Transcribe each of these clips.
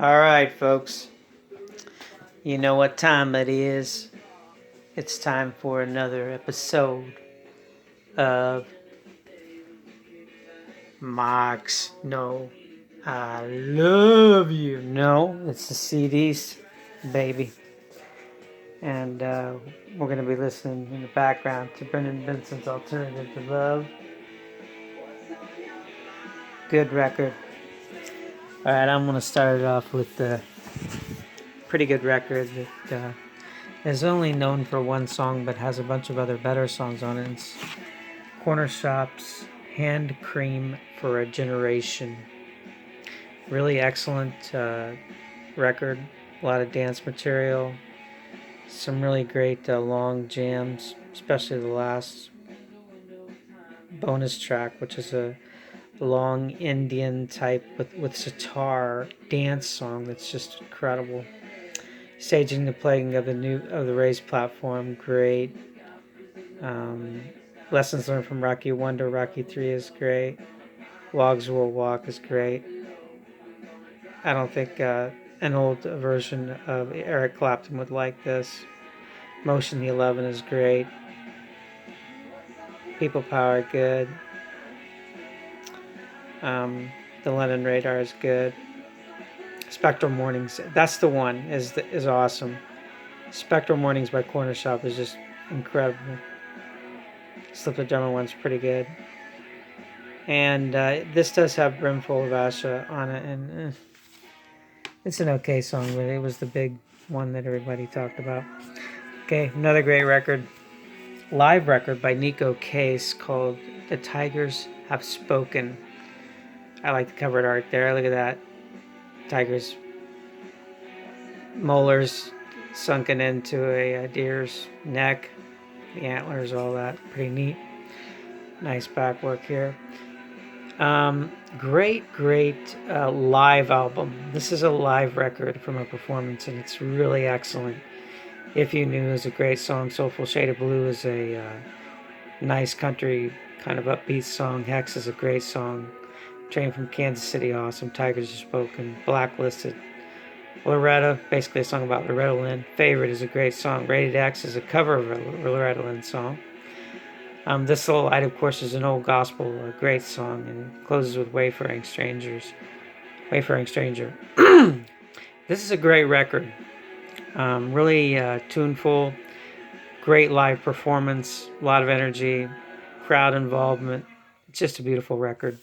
All right, folks. You know what time it is. It's time for another episode of Marks. No, I love you. No, it's the Ceedeez, baby. And we're going to be listening in the background to Brendan Benson's Alternative to Love. Good record. All right, I'm going to start it off with the pretty good record that is only known for one song but has a bunch of other better songs on it. It's Corner Shop's Hand Cream for a Generation. Really excellent record. A lot of dance material. Some really great long jams, especially the last bonus track, which is a long Indian type with sitar dance song that's just incredible. Staging the playing of the raised platform, great. Lessons learned from Rocky 1 to Rocky 3 is great. Logs Will Walk is great. I don't think an old version of Eric Clapton would like this. Motion the 11 is great. People Power, good. The London Radar is good. Spectral Mornings, that's the one, is awesome. Spectral Mornings by Corner Shop is just incredible. Slip the Drummer one's pretty good. And this does have Brimful of Asha on it, and it's an okay song, but it was the big one that everybody talked about. Okay, another great record. Live record by Nico Case called The Tigers Have Spoken. I like the cover art there. Look at that. Tiger's molars sunken into a deer's neck. The antlers, all that. Pretty neat. Nice back work here. Great live album. This is a live record from a performance, and it's really excellent. If You Knew is a great song. Soulful Shade of Blue is a nice country kind of upbeat song. Hex is a great song. Train from Kansas City, awesome. Tigers Have Spoken. Blacklisted. Loretta, basically a song about Loretta Lynn. Favorite is a great song. Rated X is a cover of a Loretta Lynn song. This Little Light, of course, is an old gospel, a great song, and closes with Wayfaring Stranger. This is a great record. Really tuneful, great live performance, a lot of energy, crowd involvement. It's just a beautiful record.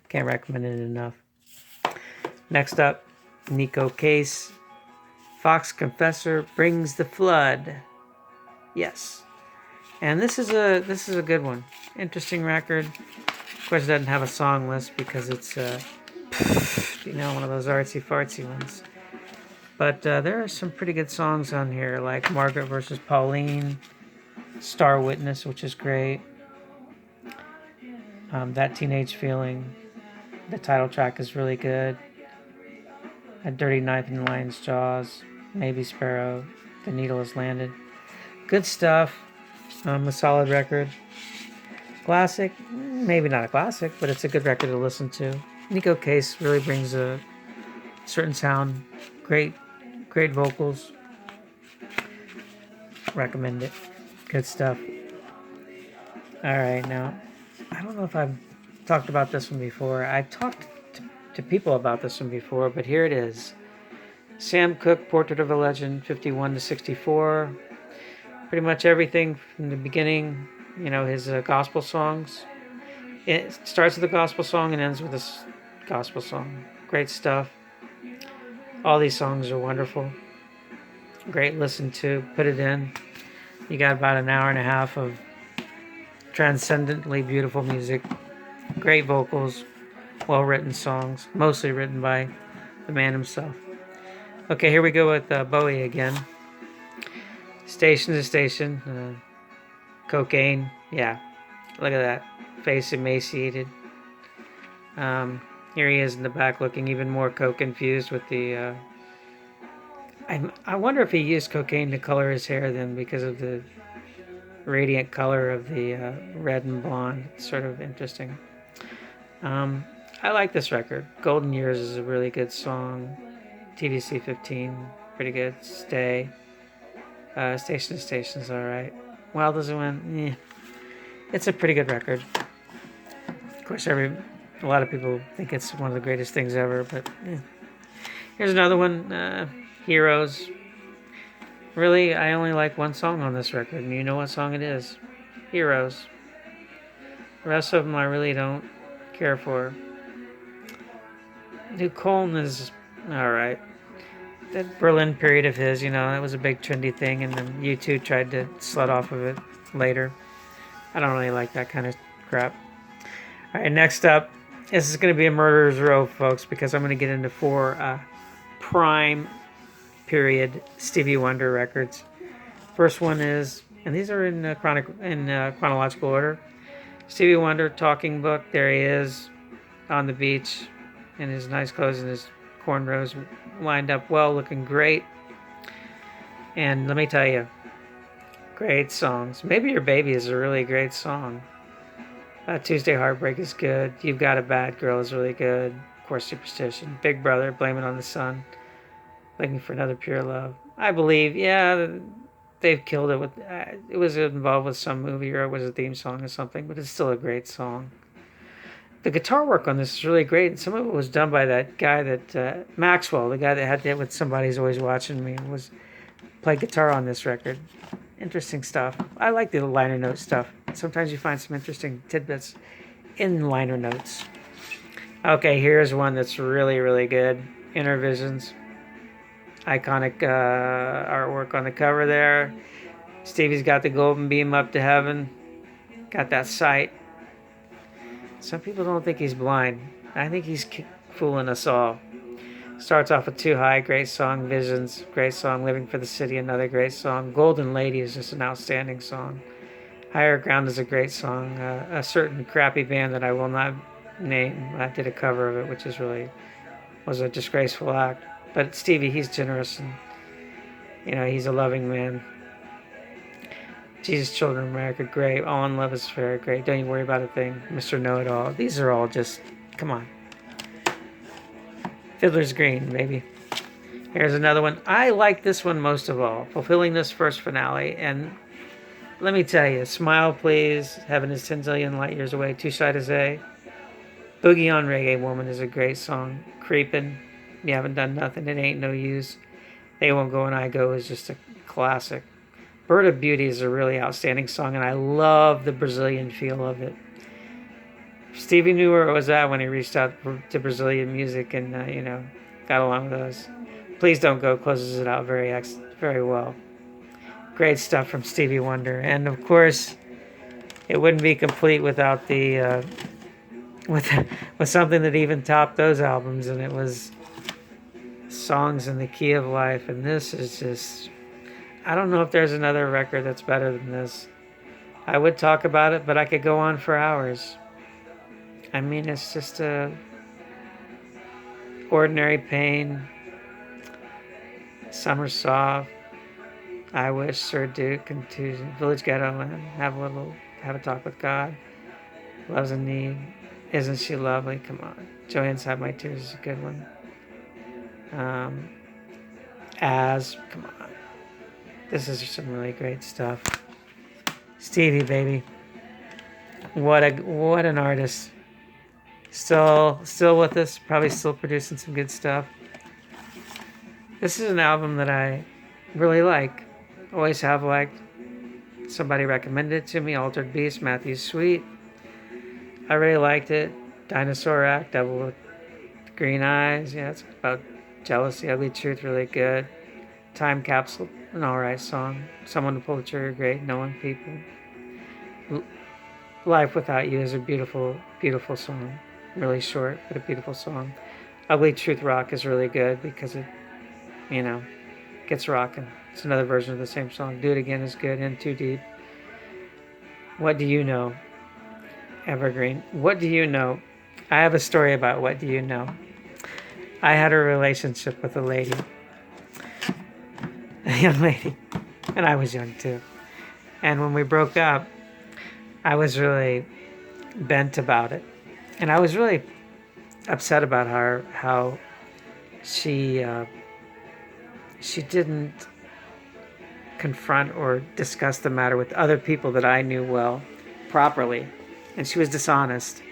Can't recommend it enough. Next up, Nico Case. Fox Confessor Brings the Flood. Yes. And this is a good one. Interesting record. Of course, it doesn't have a song list because it's one of those artsy fartsy ones. But there are some pretty good songs on here, like Margaret versus Pauline, Star Witness, which is great. That Teenage Feeling. The title track is really good. A Dirty Knife in the Lion's Jaws. Maybe Sparrow. The Needle Has Landed. Good stuff. A solid record. Classic, maybe not a classic, but it's a good record to listen to. Nico Case really brings a certain sound. Great vocals. Recommend it. Good stuff. Alright, now, I don't know if I've talked about this one before. I've talked to people about this one before, but here it is. Sam Cooke, Portrait of a Legend, 51 to 64. Pretty much everything from the beginning, his gospel songs. It starts with a gospel song and ends with a gospel song. Great stuff. All these songs are wonderful. Great listen to. Put it in. You got about an hour and a half of transcendently beautiful music. Great vocals. Well-written songs. Mostly written by the man himself. Okay, here we go with Bowie again. Station to Station. Cocaine. Yeah. Look at that. Face emaciated. Here he is in the back looking even more coke infused with the... I wonder if he used cocaine to color his hair then because of the radiant color of the red and blonde. It's sort of interesting. I like this record. Golden Years is a really good song. TDC 15, pretty good. Stay. Station to Station's alright. Wild Doesn't Win, it's a pretty good record. Of course, a lot of people think it's one of the greatest things ever, but Here's another one, Heroes. Really, I only like one song on this record, and you know what song it is. Heroes. The rest of them I really don't care for. New Colton is alright. That Berlin period of his, that was a big trendy thing, and then U2 tried to slut off of it later. I don't really like that kind of crap. Alright, next up, this is going to be a murderer's row, folks, because I'm going to get into 4 prime period Stevie Wonder records. First one is, and these are in chronological order. Stevie Wonder, Talking Book. There he is on the beach in his nice clothes and his cornrows lined up well, looking great. And let me tell you, great songs. Maybe Your Baby is a really great song. Tuesday Heartbreak is good. You've Got a Bad Girl is really good. Of course, Superstition. Big Brother, Blame It on the Sun. Looking for Another Pure Love. I believe, they've killed it with. It was involved with some movie or it was a theme song or something, but it's still a great song. The guitar work on this is really great, and some of it was done by that guy that Maxwell, the guy that had to hit with Somebody's Always Watching Me, played guitar on this record. Interesting stuff. I like the liner note stuff. Sometimes you find some interesting tidbits in liner notes. Okay, here's one that's really, really good. Inner Visions. Iconic artwork on the cover there. Stevie's got the golden beam up to heaven. Got that sight. Some people don't think he's blind. I think he's fooling us all. Starts off with Too High, great song. Visions, great song. Living for the City, another great song. Golden Lady is just an outstanding song. Higher Ground is a great song. A certain crappy band that I will not name, I did a cover of it, which was a disgraceful act. But Stevie, he's generous and, he's a loving man. Jesus, Children of America, great. All in Love is Fair, great. Don't You Worry About a Thing. Mr. Know-It-All. These are all just, come on. Fiddler's Green, baby. Here's another one. I like this one most of all. Fulfilling This First Finale. And let me tell you, Smile Please, Heaven is 10 Zillion Light Years Away, Too Shy to Say. Boogie on Reggae Woman is a great song. Creepin', You Haven't Done Nothing, It Ain't No Use. They Won't Go and I Go is just a classic. Bird of Beauty is a really outstanding song, and I love the Brazilian feel of it. Stevie knew where it was at when he reached out to Brazilian music and, got along with us. Please Don't Go closes it out very well. Great stuff from Stevie Wonder. And, of course, it wouldn't be complete without the with something that even topped those albums, and it was Songs in the Key of Life. And this is just... I don't know if there's another record that's better than this. I would talk about it, but I could go on for hours. I mean, it's just Ordinary Pain, Summer Soft, I Wish, Sir Duke, Contusion, Village Ghetto, and Have a Talk with God, Love's in Need, Isn't She Lovely? Come on. Joy Inside My Tears is a good one. Come on. This is some really great stuff. Stevie, baby. What an artist. Still with us, probably still producing some good stuff. This is an album that I really like. Always have liked. Somebody recommended it to me, Altered Beast, Matthew Sweet. I really liked it. Dinosaur Act, Devil with Green Eyes. Yeah, it's about jealousy, ugly truth, really good. Time Capsule, an alright song. Someone to Pull the Trigger, great. Knowing People. Life Without You is a beautiful, beautiful song. Really short, but a beautiful song. Ugly Truth Rock is really good because it, gets rocking. It's another version of the same song. Do It Again is good. In Too Deep. What Do You Know? Evergreen. What Do You Know? I have a story about What Do You Know? I had a relationship with a lady. A young lady. And I was young too. And when we broke up, I was really bent about it. And I was really upset about how she she didn't confront or discuss the matter with other people that I knew well properly, and she was dishonest.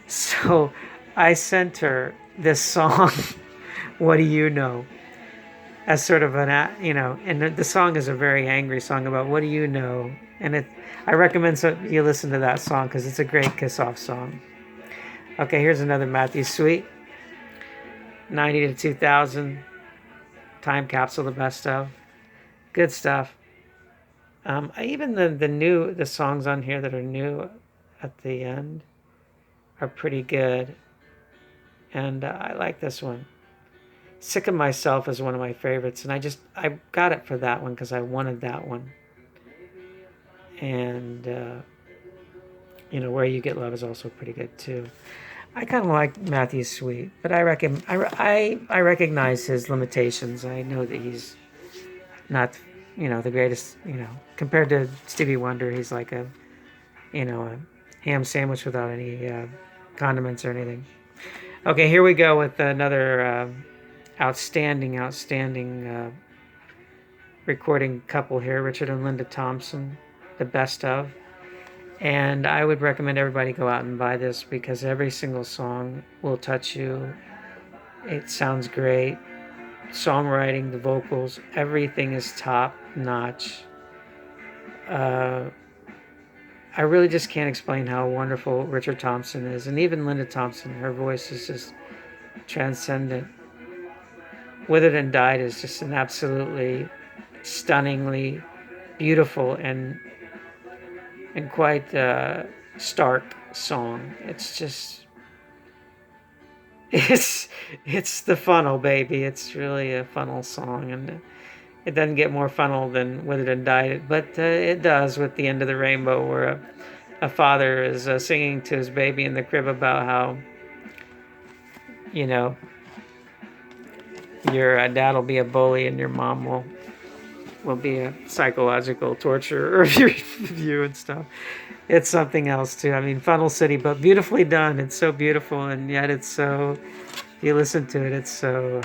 So I sent her this song, What Do You Know? As sort of an, and the song is a very angry song about what do you know? And I recommend you listen to that song because it's a great kiss-off song. Okay, here's another Matthew Sweet. 90 to 2000. Time capsule, the best of. Good stuff. Even the songs on here that are new at the end are pretty good. And I like this one. Sick of Myself is one of my favorites. And I got it for that one because I wanted that one. And, Where You Get Love is also pretty good too. I kind of like Matthew Sweet, but I recognize his limitations. I know that he's not, the greatest, compared to Stevie Wonder, he's like a ham sandwich without any condiments or anything. Okay, here we go with another outstanding recording couple here, Richard and Linda Thompson, the best of. And I would recommend everybody go out and buy this because every single song will touch you. It sounds great. Songwriting, the vocals, everything is top notch. I really just can't explain how wonderful Richard Thompson is. And even Linda Thompson, her voice is just transcendent. Withered and Died is just an absolutely stunningly beautiful and quite stark song. It's just, it's the funnel, baby. It's really a funnel song, and it doesn't get more funnel than Withered and Died, but it does with The End of the Rainbow, where a father is singing to his baby in the crib about how, your dad will be a bully and your mom will be a psychological torturer of you and stuff. It's something else too. I mean, Funnel City, but beautifully done. It's so beautiful, and yet it's so, if you listen to it, it's so...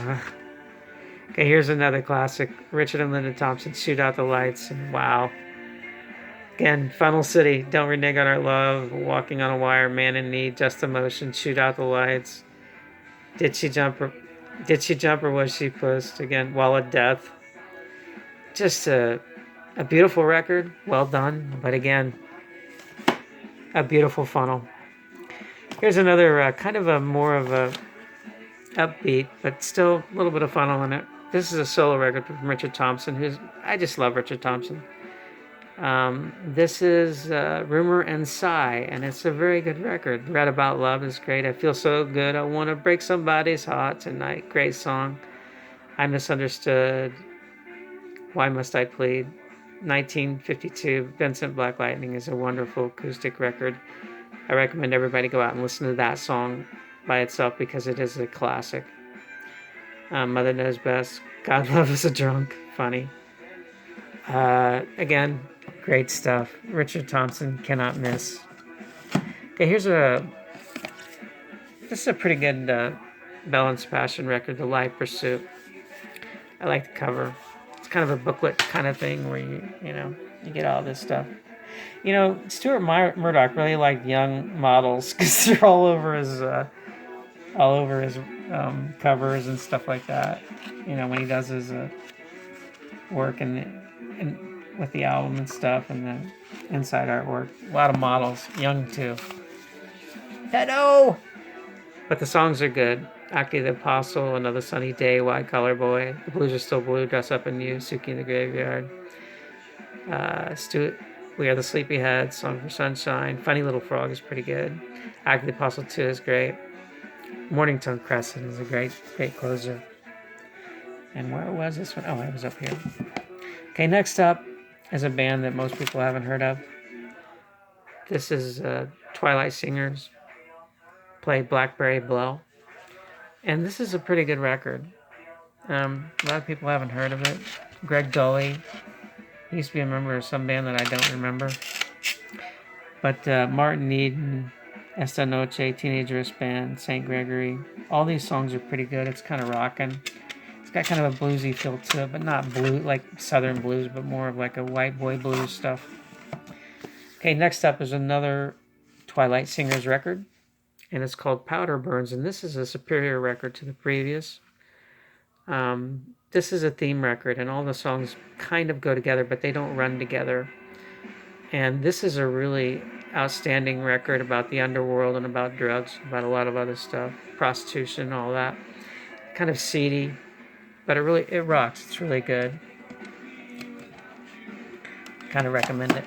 Okay, here's another classic. Richard and Linda Thompson, Shoot Out the Lights, and wow. Again, Funnel City, Don't Renege on Our Love, Walking on a Wire, Man in Need, Just Emotion, Shoot Out the Lights. Did She Jump or Was She Pushed? Again, Wall of Death. Just a beautiful record, well done, but again, a beautiful funnel. Here's another kind of a more of a upbeat, but still a little bit of funnel in it. This is a solo record from Richard Thompson, I just love Richard Thompson. This is Rumor and Sigh, and it's a very good record. Read About Love is great. I Feel So Good. I Want to Break Somebody's Heart Tonight. Great song. I Misunderstood. Why Must I Plead? 1952, Vincent Black Lightning is a wonderful acoustic record. I recommend everybody go out and listen to that song by itself because it is a classic. Mother Knows Best. God Love Is a Drunk. Funny. Again, great stuff. Richard Thompson, cannot miss. Okay, this is a pretty good Bell and Sebastian record, The Live Pursuit. I like the cover. Kind of a booklet kind of thing where you get all this stuff. Stuart Murdoch really liked young models because they're all over his covers and stuff like that. When he does his work and with the album and stuff and the inside artwork, a lot of models, young too. Hello. But the songs are good. Acty the Apostle, Another Sunny Day, White Collar Boy, The Blues Are Still Blue, Dress Up in You, Suki in the Graveyard, We Are the Sleepyheads, Song for Sunshine, Funny Little Frog is pretty good. Acty the Apostle 2 is great. Mornington Crescent is a great closer. And where was this one? Oh, it was up here. Okay, next up is a band that most people haven't heard of. This is Twilight Singers, play Blackberry Blow. And this is a pretty good record. A lot of people haven't heard of it. Greg Dolly. He used to be a member of some band that I don't remember. But Martin Eden, Esta Noche, Teenage Wristband, St. Gregory. All these songs are pretty good. It's kind of rocking. It's got kind of a bluesy feel to it, but not blue like Southern blues, but more of like a white boy blues stuff. Okay, next up is another Twilight Singers record, and it's called Powder Burns, and this is a superior record to the previous. This is a theme record, and all the songs kind of go together, but they don't run together. And this is a really outstanding record about the underworld and about drugs, about a lot of other stuff, prostitution, all that. Kind of seedy, but it rocks. It's really good. Kind of recommend it.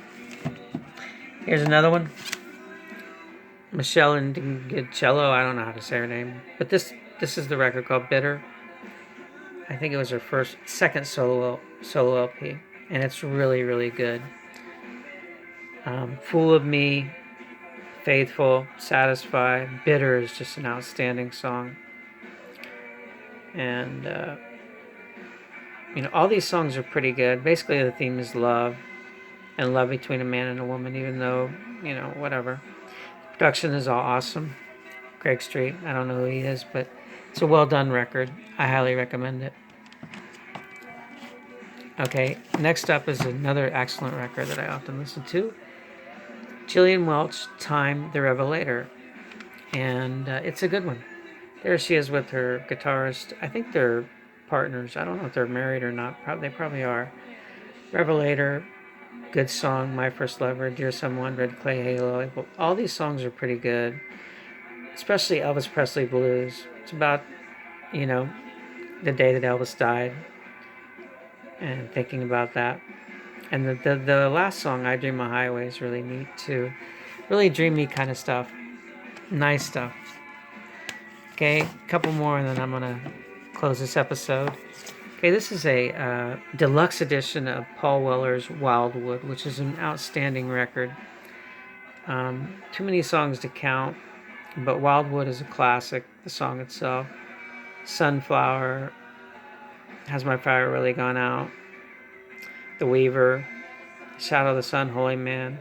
Here's another one. Michelle Indencello, I don't know how to say her name, but this is the record called Bitter. I think it was her second solo LP, and it's really, really good. Fool of Me, Faithful, Satisfied, Bitter is just an outstanding song. And, all these songs are pretty good. Basically, the theme is love, and love between a man and a woman, even though, whatever. Production is all awesome. Greg Street, I don't know who he is, but it's a well done record. I highly recommend it. Okay, next up is another excellent record that I often listen to. Gillian Welch, Time the Revelator. And it's a good one. There she is with her guitarist. I think they're partners. I don't know if they're married or not. They probably are. Revelator, good song. My First Lover, Dear Someone, Red Clay Halo. All these songs are pretty good. Especially Elvis Presley blues. It's about, the day that Elvis died. And thinking about that. And the last song, I Dream a Highway, is really neat too. Really dreamy kind of stuff. Nice stuff. Okay, a couple more and then I'm going to close this episode. Okay, this is a deluxe edition of Paul Weller's Wildwood, which is an outstanding record. Too many songs to count, but Wildwood is a classic, the song itself. Sunflower, Has My Fire Really Gone Out? The Weaver, Shadow of the Sun, Holy Man.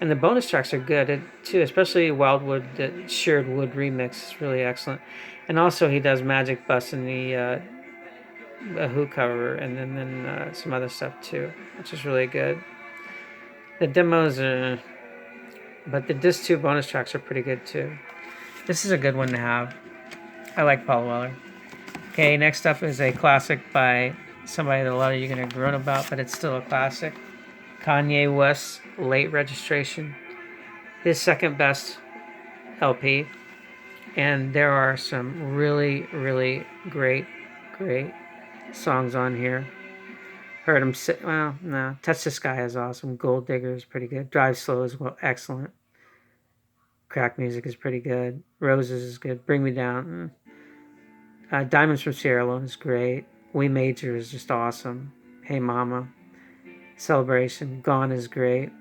And the bonus tracks are good too, especially Wildwood, the Shared Wood remix is really excellent. And also he does Magic Bus in the Who cover, and then some other stuff too, which is really good. The demos but the disc 2 bonus tracks are pretty good too. This is a good one to have. I like Paul Weller. Okay, next up is a classic by somebody that a lot of you are going to groan about, but it's still a classic. Kanye West's Late Registration, his second best LP, and there are some really, really great songs on here. Heard him sit. Well, no, Touch the Sky is awesome. Gold Digger is pretty good. Drive Slow is excellent. Crack Music is pretty good. Roses is good. Bring Me Down. Diamonds from Sierra Leone is great. We Major is just awesome. Hey Mama. Celebration. Gone is great.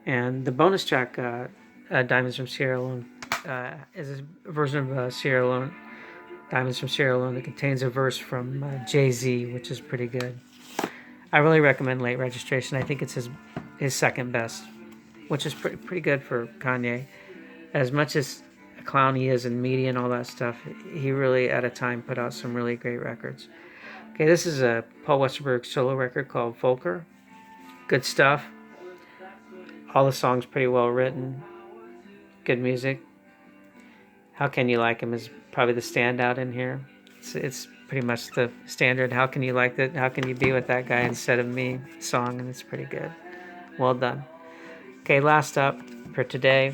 And the bonus track, Diamonds from Sierra Leone, is a version of Sierra Leone, Diamonds from Sierra Leone, that contains a verse from Jay-Z, which is pretty good. I really recommend Late Registration. I think it's his second best, which is pretty good for Kanye. As much as a clown he is in media and all that stuff, he really, at a time, put out some really great records. Okay, this is a Paul Westerberg solo record called Volker. Good stuff. All the songs pretty well written. Good music. How Can You Like Him is probably the standout in here. It's pretty much the standard How Can You Like That? How Can You Be With That Guy Instead of Me song, and it's pretty good. Well done. Okay, last up for today.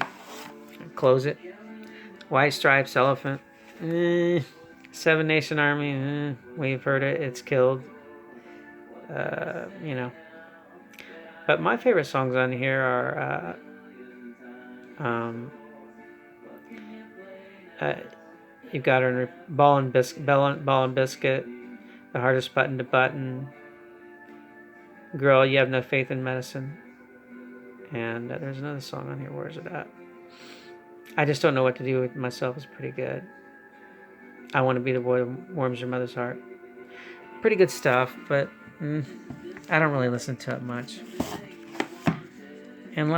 Close it. White Stripes, Elephant. Seven Nation Army, we've heard it, it's killed. But my favorite songs on here are you've got her Ball and Biscuit, The Hardest Button to Button, Girl, You Have No Faith in Medicine, and there's another song on here. Where is it at? I Just Don't Know What to Do With Myself is pretty good. I Want to Be the Boy Who Warms Your Mother's Heart. Pretty good stuff, but I don't really listen to it much. And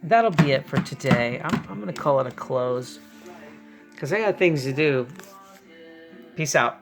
that'll be it for today. I'm going to call it a close because I got things to do. Peace out.